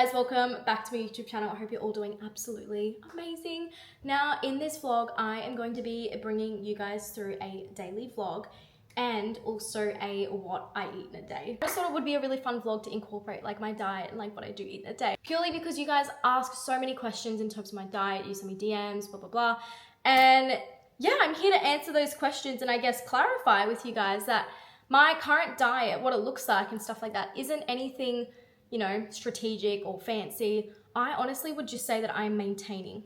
guys, welcome back to my YouTube channel. I hope you're all doing absolutely amazing. Now in this vlog, I am going to be bringing you guys through a daily vlog and also a what I eat in a day. I just thought it would be a really fun vlog to incorporate like my diet and like what I do eat in a day. Purely because you guys ask so many questions in terms of my diet, you send me DMs, blah, blah, blah. And yeah, I'm here to answer those questions and I guess clarify with you guys that my current diet, what it looks like and stuff like that, isn't anything, you know, strategic or fancy. I honestly would just say that I'm maintaining.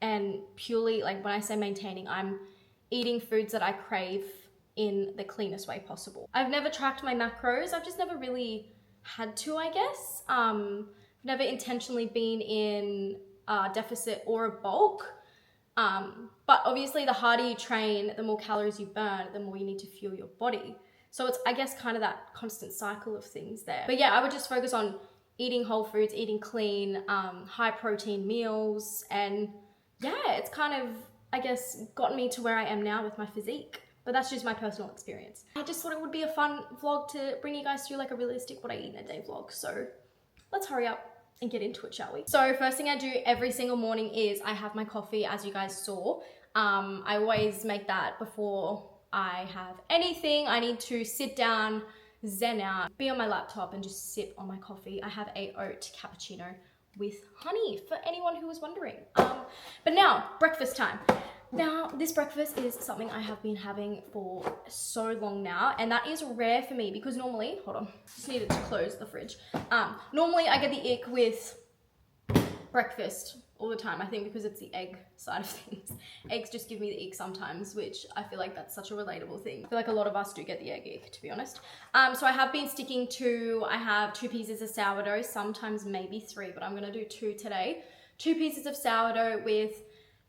And purely, like when I say maintaining, I'm eating foods that I crave in the cleanest way possible. I've never tracked my macros. I've just never really had to, I guess. Never intentionally been in a deficit or a bulk. But obviously the harder you train, the more calories you burn, the more you need to fuel your body. So it's, I guess, kind of that constant cycle of things there. But yeah, I would just focus on eating whole foods, eating clean, high protein meals. And yeah, it's kind of, I guess, gotten me to where I am now with my physique. But that's just my personal experience. I just thought it would be a fun vlog to bring you guys through like a realistic what I eat in a day vlog. So let's hurry up and get into it, shall we? So first thing I do every single morning is I have my coffee, as you guys saw. I always make that before I have anything. I need to sit down, zen out, be on my laptop and just sip on my coffee. I have a oat cappuccino with honey for anyone who was wondering. But now, breakfast time. Now, this breakfast is something I have been having for so long now, and that is rare for me because normally, hold on, just needed to close the fridge. Normally I get the ick with breakfast all the time, I think because it's the egg side of things. Eggs just give me the ick sometimes, which I feel like that's such a relatable thing. I feel like a lot of us do get the egg ick, to be honest. So I have been sticking to, I have 2 pieces of sourdough, sometimes maybe 3, but I'm gonna do 2 today. 2 pieces of sourdough with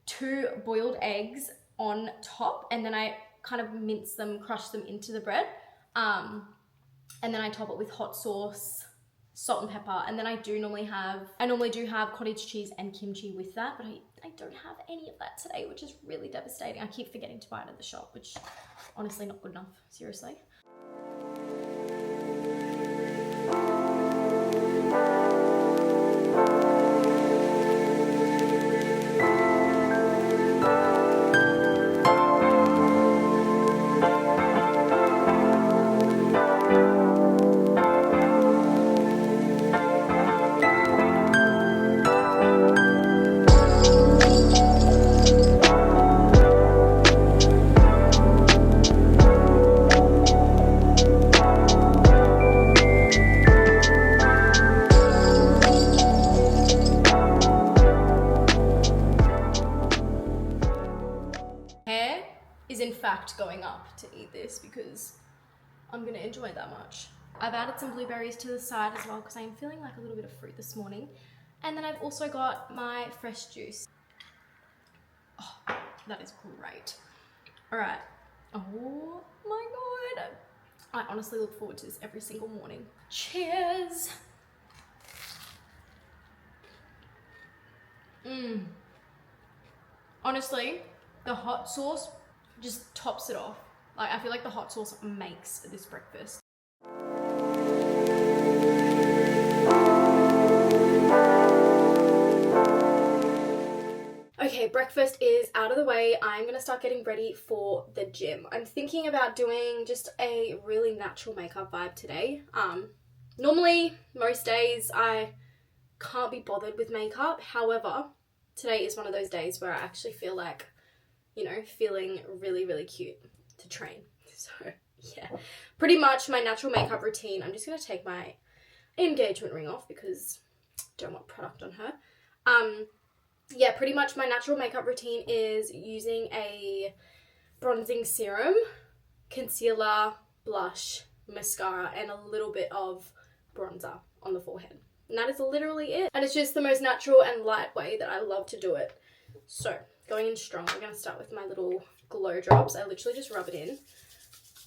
2 boiled eggs on top, and then I kind of mince them, crush them into the bread. And then I top it with hot sauce, salt and pepper, and then I normally do have cottage cheese and kimchi with that, but I don't have any of that today, which is really devastating. I keep forgetting to buy it at the shop, which honestly not good enough, seriously. In fact going up to eat this because I'm gonna enjoy it that much. I've added some blueberries to the side as well because I'm feeling like a little bit of fruit this morning. And then I've also got my fresh juice. Oh, that is great. All right. Oh my God. I honestly look forward to this every single morning. Cheers. Honestly, the hot sauce just tops it off. Like, I feel like the hot sauce makes this breakfast. Okay, breakfast is out of the way. I'm gonna start getting ready for the gym. I'm thinking about doing just a really natural makeup vibe today. Normally, most days I can't be bothered with makeup. However, today is one of those days where I actually feel like, you know, feeling really, really cute to train. So yeah, pretty much my natural makeup routine. I'm just going to take my engagement ring off because I don't want product on her. Yeah, pretty much my natural makeup routine is using a bronzing serum, concealer, blush, mascara, and a little bit of bronzer on the forehead. And that is literally it. And it's just the most natural and light way that I love to do it. So going in strong, I'm going to start with my little glow drops. I literally just rub it in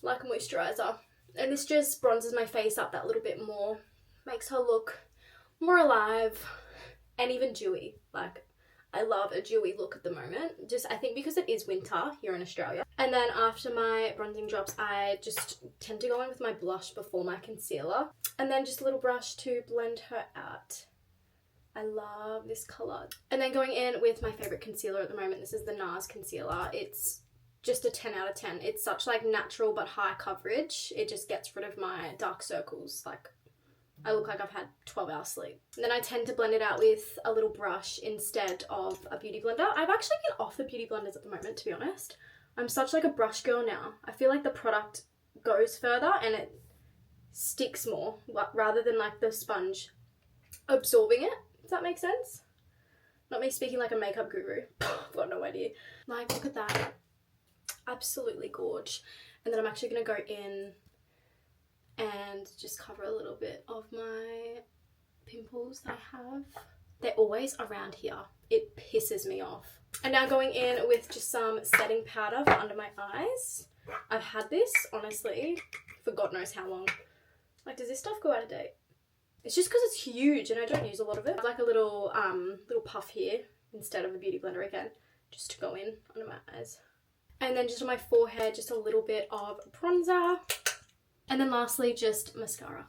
like a moisturizer. And this just bronzes my face up that little bit more. Makes her look more alive and even dewy. Like, I love a dewy look at the moment. Just, I think because it is winter here in Australia. And then after my bronzing drops, I just tend to go in with my blush before my concealer. And then just a little brush to blend her out. I love this color. And then going in with my favorite concealer at the moment, this is the NARS concealer. It's just a 10 out of 10. It's such like natural but high coverage. It just gets rid of my dark circles. Like I look like I've had 12 hours sleep. And then I tend to blend it out with a little brush instead of a beauty blender. I've actually been off the beauty blenders at the moment, to be honest. I'm such like a brush girl now. I feel like the product goes further and it sticks more rather than like the sponge absorbing it. Does that make sense? Not me speaking like a makeup guru. I've got no idea. Like, look at that. Absolutely gorge. And then I'm actually going to go in and just cover a little bit of my pimples that I have. They're always around here. It pisses me off. And now going in with just some setting powder for under my eyes. I've had this, honestly, for God knows how long. Like, does this stuff go out of date? It's just because it's huge and I don't use a lot of it. I have like a little puff here instead of a beauty blender again, just to go in under my eyes. And then just on my forehead, just a little bit of bronzer. And then lastly, just mascara.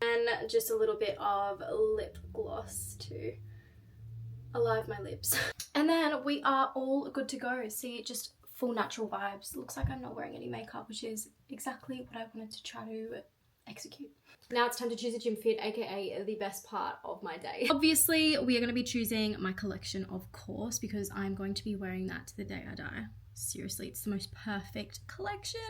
And just a little bit of lip gloss to alive my lips. And then we are all good to go. See, just full natural vibes. Looks like I'm not wearing any makeup, which is exactly what I wanted to try to execute. Now it's time to choose a gym fit, aka the best part of my day. Obviously, we are going to be choosing my collection, of course, because I'm going to be wearing that to the day I die. Seriously, it's the most perfect collection.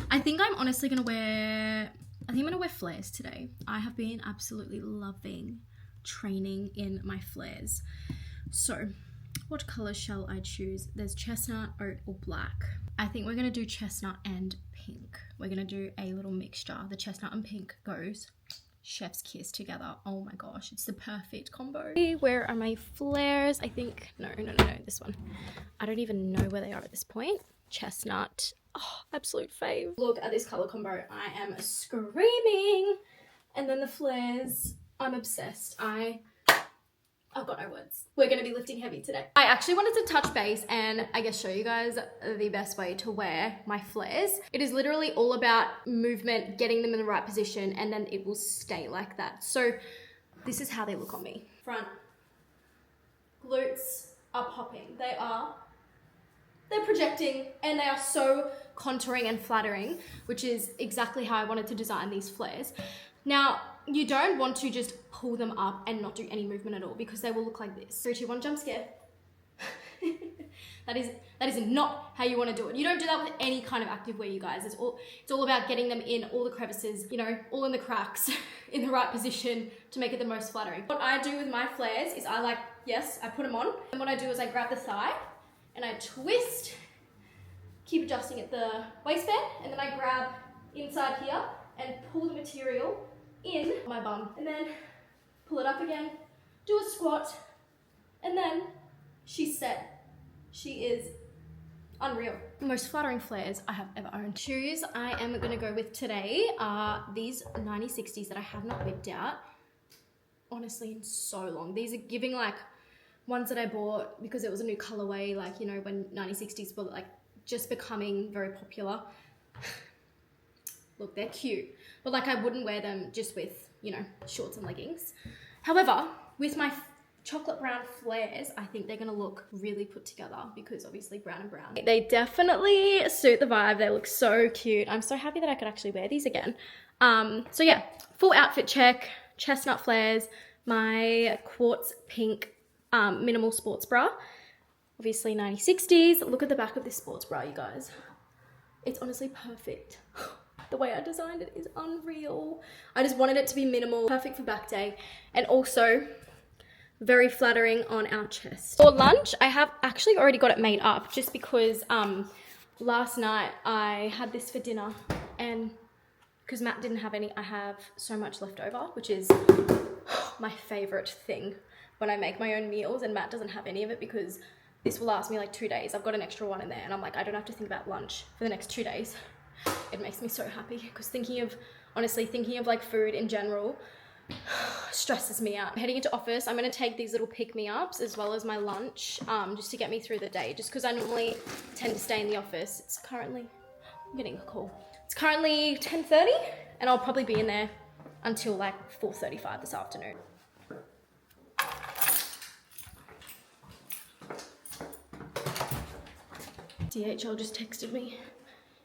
I think I'm honestly going to wear, I'm going to wear flares today. I have been absolutely loving training in my flares. So, what color shall I choose? There's chestnut, oat, or black. I think we're going to do chestnut and pink. We're going to do a little mixture. The chestnut and pink goes chef's kiss together. Oh my gosh, it's the perfect combo. Where are my flares? I think, no, this one. I don't even know where they are at this point. Chestnut, oh, absolute fave. Look at this color combo. I am screaming. And then the flares, I'm obsessed. I've got no words. We're going to be lifting heavy today. I actually wanted to touch base and I guess show you guys the best way to wear my flares. It is literally all about movement, getting them in the right position, and then it will stay like that. So this is how they look on me. Front glutes are popping. They're projecting and they are so contouring and flattering, which is exactly how I wanted to design these flares. Now, you don't want to just pull them up and not do any movement at all because they will look like this. 3, 2, 1, jump scare. That is not how you want to do it. You don't do that with any kind of active wear, you guys. It's all about getting them in all the crevices, you know, all in the cracks, in the right position to make it the most flattering. What I do with my flares is I put them on. And what I do is I grab the thigh and I twist, keep adjusting at the waistband, and then I grab inside here and pull the material in my bum, and then pull it up again, do a squat, and then she's set. She is unreal. The most flattering flares I have ever owned. Shoes I am gonna go with today are these 9060s that I have not whipped out, honestly, in so long. These are giving like ones that I bought because it was a new colorway, like, you know, when 9060s were like just becoming very popular. Look, they're cute, but like I wouldn't wear them just with, you know, shorts and leggings. However, with my chocolate brown flares, I think they're gonna look really put together because obviously brown and brown. They definitely suit the vibe. They look so cute. I'm so happy that I could actually wear these again. So yeah, full outfit check, chestnut flares, my quartz pink minimal sports bra, obviously 9060s. Look at the back of this sports bra, you guys. It's honestly perfect. The way I designed it is unreal. I just wanted it to be minimal, perfect for back day, and also very flattering on our chest. For lunch, I have actually already got it made up just because last night I had this for dinner, and because Matt didn't have any, I have so much left over, which is my favorite thing when I make my own meals and Matt doesn't have any of it because this will last me like 2 days. I've got an extra one in there and I'm like, I don't have to think about lunch for the next 2 days. It makes me so happy because honestly thinking of like food in general stresses me out. Heading into office, I'm going to take these little pick-me-ups as well as my lunch just to get me through the day, just because I normally tend to stay in the office. I'm getting a call. It's currently 10:30 and I'll probably be in there until like 4:35 this afternoon. DHL just texted me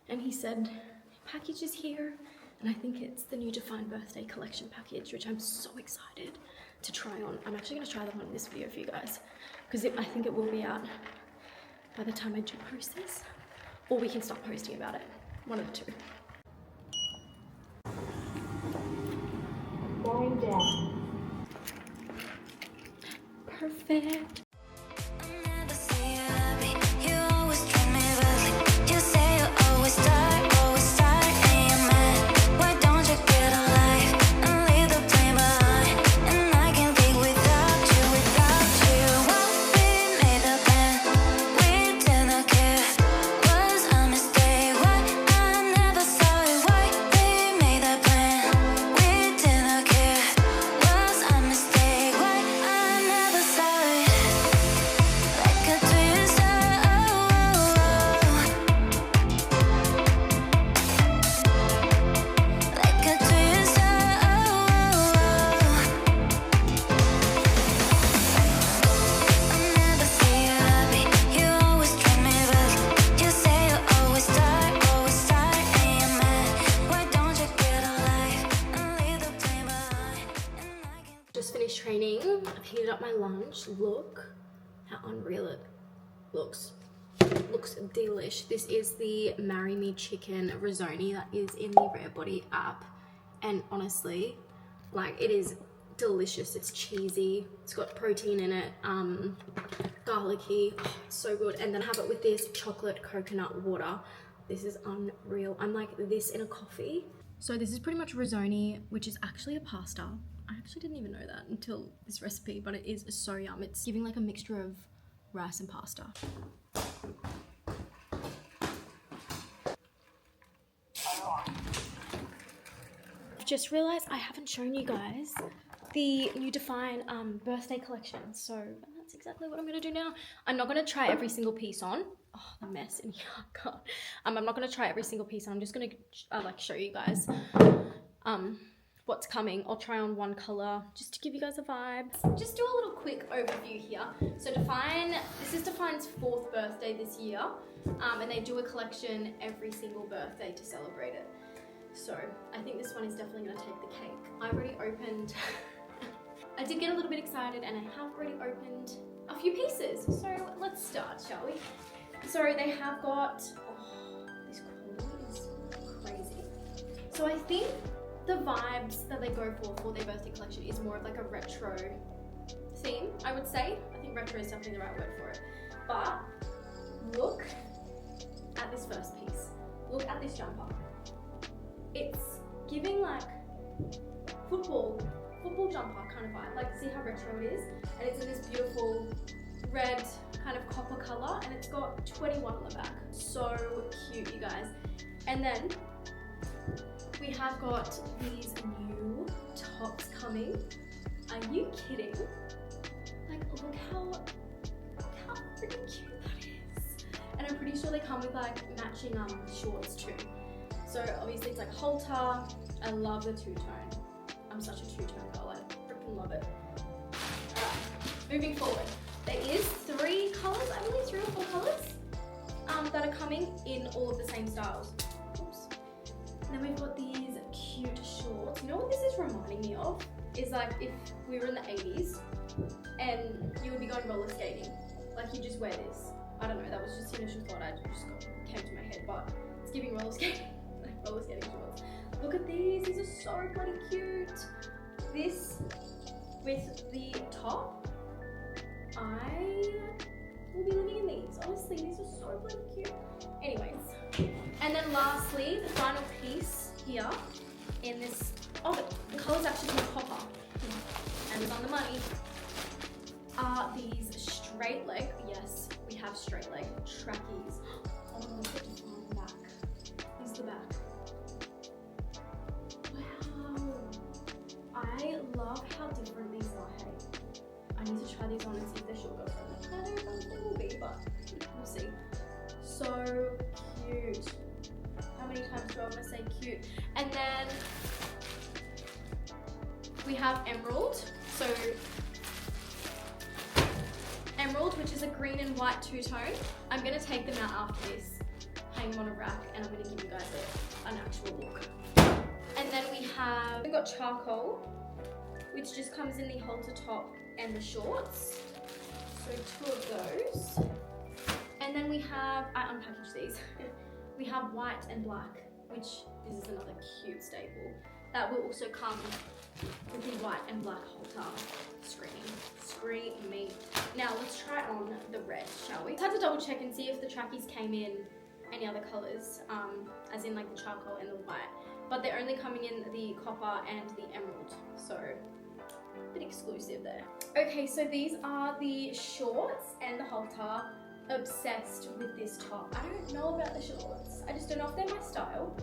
and he said, package is here. And I think it's the new DFYNE birthday collection package, which I'm so excited to try on. I'm actually gonna try them on in this video for you guys, because I think it will be out by the time I do post this, or we can stop posting about it, one of the two. Going down. Perfect. Just finished training. I've heated up my lunch. Look how unreal it looks. Looks delish. This is the Marry Me Chicken Risotto that is in the RareBody app. And honestly, like, it is delicious. It's cheesy. It's got protein in it. Garlicky. Oh, so good. And then I have it with this chocolate coconut water. This is unreal. I'm like this in a coffee. So this is pretty much risotto, which is actually a pasta. I actually didn't even know that until this recipe, but it is so yum. It's giving like a mixture of rice and pasta. I've just realized I haven't shown you guys the new DFYNE birthday collection. So that's exactly what I'm gonna do now. I'm not gonna try every single piece on. Oh, the mess in here, God. I'm not gonna try every single piece on. I'm just gonna like show you guys what's coming. I'll try on one color just to give you guys a vibe. Just do a little quick overview here. So DFYNE, this is DFYNE's 4th birthday this year, and they do a collection every single birthday to celebrate it. So I think this one is definitely gonna take the cake. I already opened, I did get a little bit excited and I have already opened a few pieces. So let's start, shall we? So they have got, oh, this quality is crazy. So I think the vibes that they go for their birthday collection is more of like a retro theme, I would say. I think retro is definitely the right word for it. But look at this first piece. Look at this jumper. It's giving like football jumper kind of vibe. Like, see how retro it is? And it's in this beautiful red kind of copper color, and it's got 21 on the back. So cute, you guys. And then we have got these new tops coming. Are you kidding? Like, look how freaking cute that is. And I'm pretty sure they come with like matching shorts too. So obviously it's like halter. I love the two-tone. I'm such a two-tone girl. I freaking love it. Alright, moving forward. There is 3 colors, I believe 3 or 4 colors that are coming in all of the same styles. Oops. And then we've got these cute shorts. You know what this is reminding me of? Is like if we were in the 80s and you would be going roller skating. Like, you just wear this. I don't know, that was just the initial thought came to my head, but it's giving roller skating, like roller skating shorts. Look at these are so bloody cute. This with the top, I will be living in these. Honestly, these are so bloody cute. Anyways, and then lastly, the final piece here in this, oh, the color's actually from copper, and it's on the money, are these straight leg, yes, we have straight leg trackies. Oh, look at the back. Here's the back. Wow. I love how different these are, hey. I need to try these on and see if they're short. I don't know if they will be, but we'll see. So cute. How many times do I want to say cute? And then we have emerald. So emerald, which is a green and white two-tone. I'm gonna take them out after this, hang them on a rack, and I'm gonna give you guys an actual look. And then we've got charcoal, which just comes in the halter top and the shorts. So 2 of those. And then we have, I unpackaged these. We have white and black, which this is another cute staple. That will also come with the white and black halter. Screamy. Now let's try on the red, shall we? I had to double check and see if the trackies came in any other colors, as in like the charcoal and the white. But they're only coming in the copper and the emerald. So a bit exclusive there. Okay, so these are the shorts and the halter. Obsessed with this top. I don't know about the shorts. I just don't know if they're my style.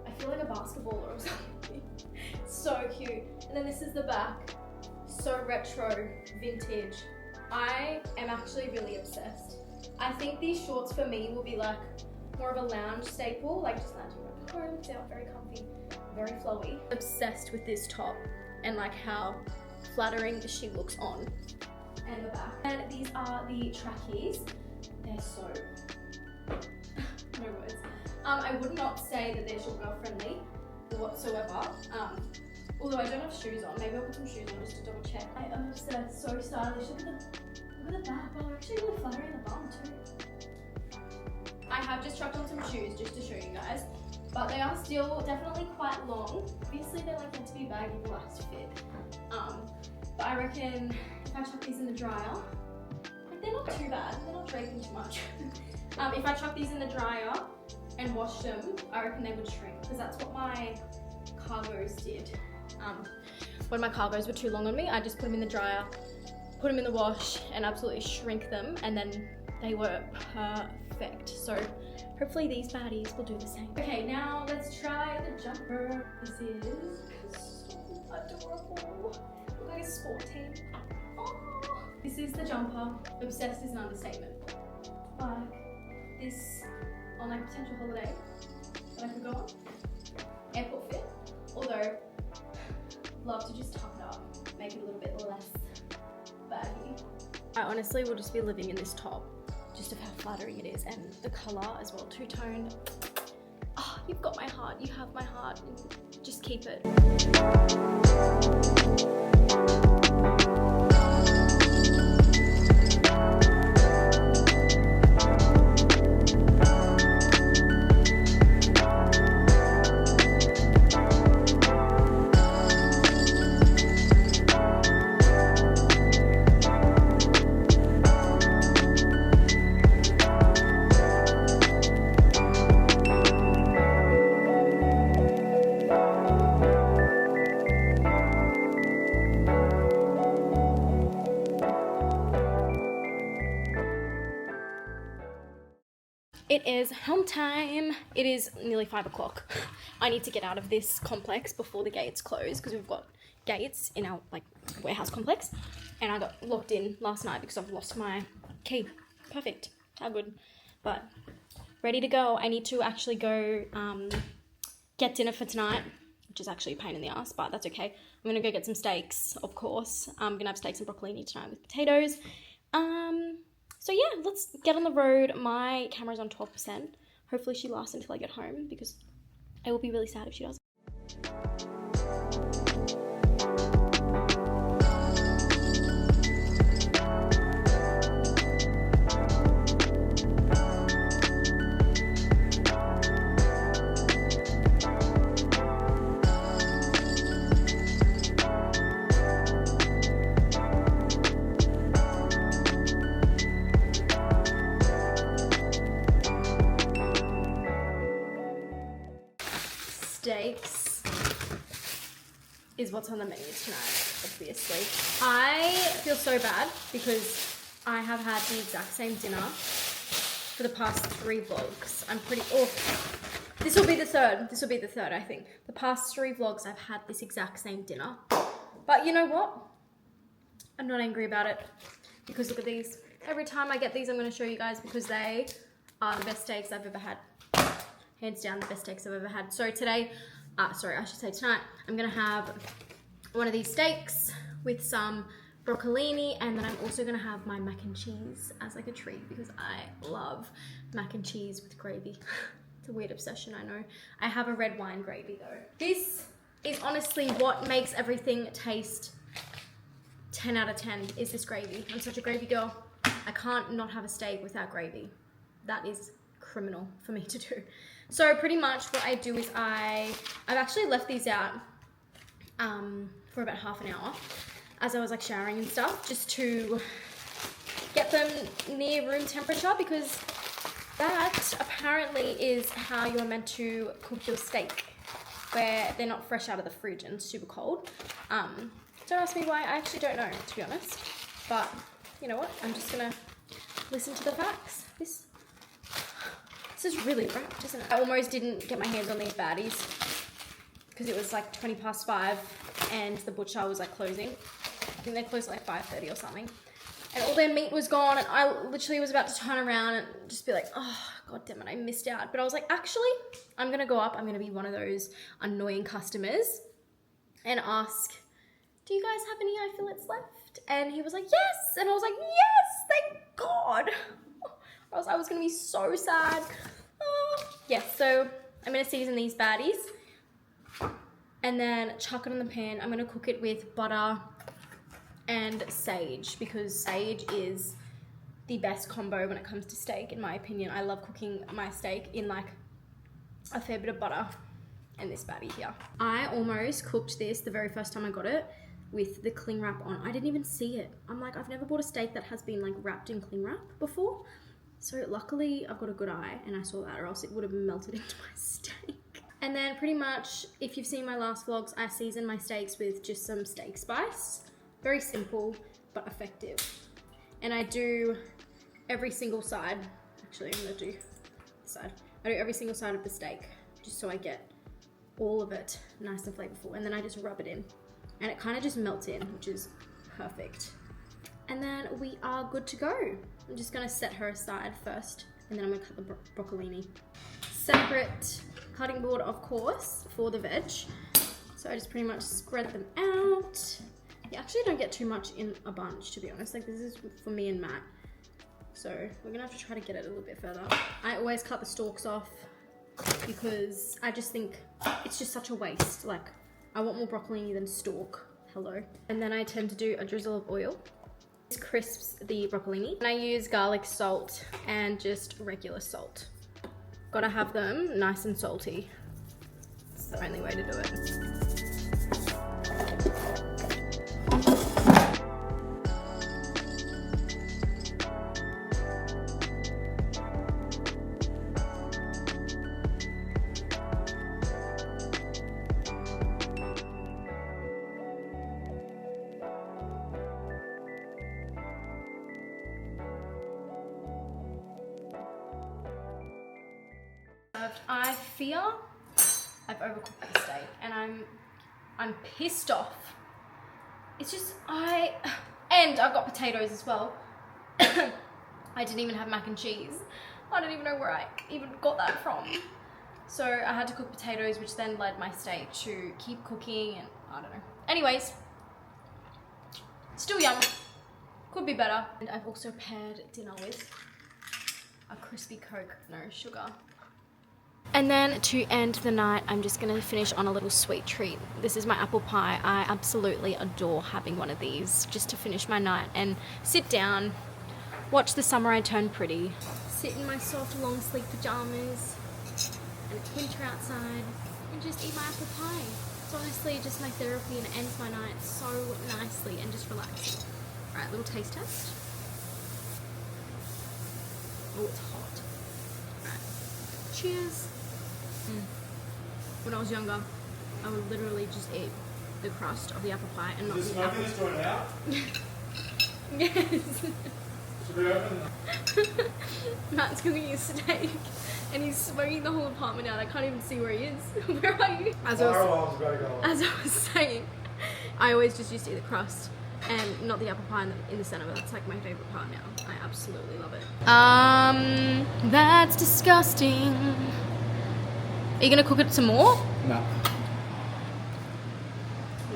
I feel like a basketballer or something. So cute. And then this is the back. So retro, vintage. I am actually really obsessed. I think these shorts for me will be like more of a lounge staple, like just lounging around the home. They are very comfy, very flowy. Obsessed with this top and like how flattering she looks on. And the back. And these are the trackies. They're so, no words. I would not say that they're sugar friendly whatsoever. Although I don't have shoes on. Maybe I'll put some shoes on just to double check. I am obsessed, so stylish. Look at the back. Oh, actually really flattering the bum too. I have just chucked on some shoes just to show you guys. But they are still definitely quite long. Obviously they're like meant to be baggy relaxed fit. But I reckon if I chuck these in the dryer, they're not too bad, they're not draping too much. If I chuck these in the dryer and washed them, I reckon they would shrink, because that's what my cargos did. When my cargos were too long on me, I just put them in the dryer, put them in the wash, and absolutely shrink them, and then they were perfect. So hopefully these baddies will do the same. Okay, now let's try the jumper. This is so adorable. Look like a sport team. Oh. This is the jumper. Obsessed is an understatement. Like this on like a potential holiday that I could go on. Airport fit. Although, love to just tuck it up, make it a little bit less baggy. I honestly will just be living in this top, just of how flattering it is, and the colour as well, two-tone. Oh, you've got my heart, you have my heart, and just keep it. It is home time. It is nearly 5 o'clock. I need to get out of this complex before the gates close, because we've got gates in our like warehouse complex, and I got locked in last night because I've lost my key. Perfect. How good. But ready to go. I need to actually go get dinner for tonight, which is actually a pain in the ass, but that's okay. I'm gonna go get some steaks, of course. I'm gonna have steaks and broccolini tonight with potatoes. So yeah, let's get on the road. My camera's on 12%. Hopefully she lasts until I get home, because I will be really sad if she doesn't. Steaks is what's on the menu tonight, obviously. I feel so bad because I have had the exact same dinner for the past 3 vlogs. I'm pretty, this will be the third, I think. The past 3 vlogs I've had this exact same dinner. But you know what? I'm not angry about it, because look at these. Every time I get these, I'm going to show you guys, because they are the best steaks I've ever had. Hands down, the best steaks I've ever had. So today, tonight, I'm gonna have one of these steaks with some broccolini, and then I'm also gonna have my mac and cheese as like a treat because I love mac and cheese with gravy. It's a weird obsession, I know. I have a red wine gravy though. This is honestly what makes everything taste 10 out of 10 is this gravy. I'm such a gravy girl. I can't not have a steak without gravy. That is criminal for me to do. So pretty much what I do is I've actually left these out for about half an hour as I was like showering and stuff, just to get them near room temperature, because that apparently is how you're meant to cook your steak, where they're not fresh out of the fridge and super cold. Don't ask me why, I actually don't know, to be honest. But you know what? I'm just gonna listen to the facts. This is really wrapped, isn't it? I almost didn't get my hands on these baddies because it was like 5:20 and the butcher was like closing. I think they closed at like 5:30 or something. And all their meat was gone, and I literally was about to turn around and just be like, oh, god damn it, I missed out. But I was like, actually, I'm gonna go up, I'm gonna be one of those annoying customers and ask, do you guys have any eye fillets left? And he was like, yes. And I was like, yes, thank God. I was gonna be so sad. Yes, so I'm gonna season these baddies and then chuck it in the pan. I'm gonna cook it with butter and sage, because sage is the best combo when it comes to steak, in my opinion. I love cooking my steak in like a fair bit of butter and this baddie here. I almost cooked this the very first time I got it with the cling wrap on. I didn't even see it. I'm like, I've never bought a steak that has been like wrapped in cling wrap before. So luckily I've got a good eye and I saw that, or else it would have melted into my steak. And then pretty much, if you've seen my last vlogs, I season my steaks with just some steak spice. Very simple, but effective. And I do every single side. Actually, I'm gonna do this side. I do every single side of the steak, just so I get all of it nice and flavorful. And then I just rub it in. And it kind of just melts in, which is perfect. And then we are good to go. I'm just gonna set her aside first, and then I'm gonna cut the broccolini. Separate cutting board, of course, for the veg. So I just pretty much spread them out. You actually don't get too much in a bunch, to be honest. Like, this is for me and Matt. So we're gonna have to try to get it a little bit further. I always cut the stalks off because I just think it's just such a waste. Like, I want more broccolini than stalk. Hello. And then I tend to do a drizzle of oil. This crisps the broccolini. And I use garlic salt and just regular salt. Gotta have them nice and salty. It's the only way to do it. I fear I've overcooked the steak, and I'm pissed off. It's just and I've got potatoes as well. I didn't even have mac and cheese. I don't even know where I even got that from. So I had to cook potatoes, which then led my steak to keep cooking, and I don't know. Anyways, still yum. Could be better. And I've also paired dinner with a crispy Coke, no sugar. And then to end the night, I'm just gonna finish on a little sweet treat. This is my apple pie. I absolutely adore having one of these just to finish my night and sit down, watch the summer I turn pretty, sit in my soft long sleeve pajamas and it's winter outside, and just eat my apple pie. It's honestly just my therapy and it ends my night so nicely and just relaxing. All right, little taste test. Oh, it's hot. All right, cheers. When I was younger, I would literally just eat the crust of the apple pie and not the apple. Is this out? Yes. Should we open them? Matt's cooking a steak and he's smoking the whole apartment out. I can't even see where he is. Where are you? As I was saying, I always just used to eat the crust and not the apple pie in the center, but that's like my favorite part now. I absolutely love it. That's disgusting. Are you gonna cook it some more? No.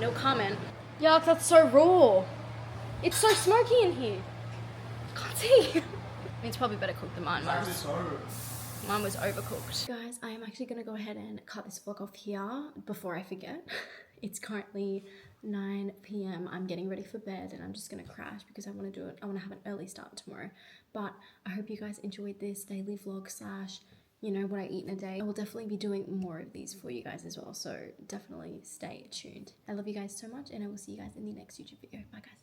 No comment. Yuck, that's so raw. It's so smoky in here. I can't see. It's probably better cooked than mine. Mine was overcooked. Guys, I am actually gonna go ahead and cut this vlog off here before I forget. It's currently 9 p.m. I'm getting ready for bed and I'm just gonna crash because I wanna do it. I wanna have an early start tomorrow. But I hope you guys enjoyed this daily vlog slash, you know, what I eat in a day. I will definitely be doing more of these for you guys as well. So definitely stay tuned. I love you guys so much and I will see you guys in the next YouTube video. Bye guys.